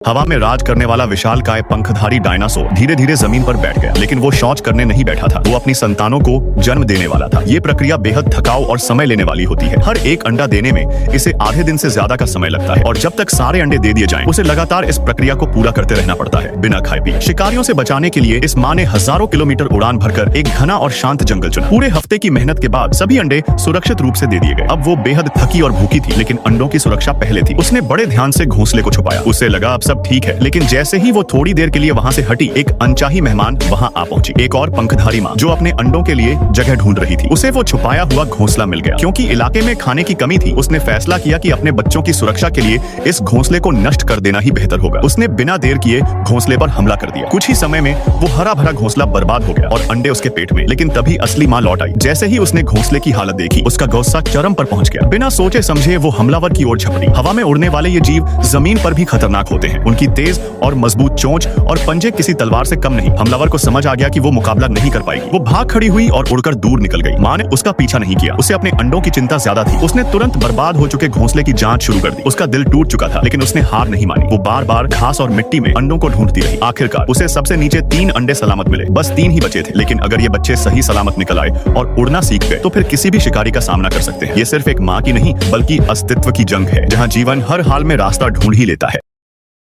हवा में राज करने वाला विशालकाय पंखधारी डायनासोर धीरे धीरे जमीन पर बैठ गया, लेकिन वो शौच करने नहीं बैठा था। वो अपनी संतानों को जन्म देने वाला था। ये प्रक्रिया बेहद थकाऊ और समय लेने वाली होती है। हर एक अंडा देने में इसे आधे दिन से ज्यादा का समय लगता है और जब तक सारे अंडे दे दिए जाएं, उसे लगातार इस प्रक्रिया को पूरा करते रहना पड़ता है बिना खाए पिए। शिकारियों से बचाने के लिए इस माँ ने हजारों किलोमीटर उड़ान भरकर एक घना और शांत जंगल चुना। पूरे हफ्ते की मेहनत के बाद सभी अंडे सुरक्षित रूप से दे दिए गए। अब वो बेहद थकी और भूखी थी, लेकिन अंडों की सुरक्षा पहले थी। उसने बड़े ध्यान से घोंसले को छुपाया। उसे लगा अब सब ठीक है, लेकिन जैसे ही वो थोड़ी देर के लिए वहाँ से हटी, एक अनचाही मेहमान वहाँ आ पहुंची। एक और पंखधारी माँ जो अपने अंडों के लिए जगह ढूंढ रही थी। उसे वो छुपाया हुआ घोंसला मिल गया। क्योंकि इलाके में खाने की कमी थी, उसने फैसला किया कि अपने बच्चों की सुरक्षा के लिए इस घोंसले को नष्ट कर देना ही बेहतर होगा। उसने बिना देर किए घोंसले पर हमला कर दिया। कुछ ही समय में वो हरा भरा घोंसला बर्बाद हो गया और अंडे उसके पेट में। लेकिन तभी असली माँ लौट आई। जैसे ही उसने घोंसले की हालत देखी, उसका गुस्सा चरम पर पहुंच गया। बिना सोचे समझे वो हमलावर की ओर झपटी। हवा में उड़ने वाले ये जीव जमीन पर भी खतरनाक होते हैं। उनकी तेज और मजबूत चोंच और पंजे किसी तलवार से कम नहीं। हमलावर को समझ आ गया कि वो मुकाबला नहीं कर पाएगी। वो भाग खड़ी हुई और उड़कर दूर निकल गई। माँ ने उसका पीछा नहीं किया। उसे अपने अंडों की चिंता ज्यादा थी। उसने तुरंत बर्बाद हो चुके घोंसले की जांच शुरू कर दी। उसका दिल टूट चुका था, लेकिन उसने हार नहीं मानी। वो बार बार घास और मिट्टी में अंडों को ढूंढती रही। आखिरकार उसे सबसे नीचे 3 अंडे सलामत मिले। बस 3 ही बचे थे, लेकिन अगर ये बच्चे सही सलामत निकल आए और उड़ना सीख गए, तो फिर किसी भी शिकारी का सामना कर सकते हैं। ये सिर्फ एक माँ की नहीं, बल्कि अस्तित्व की जंग है, जहाँ जीवन हर हाल में रास्ता ढूंढ ही लेता है।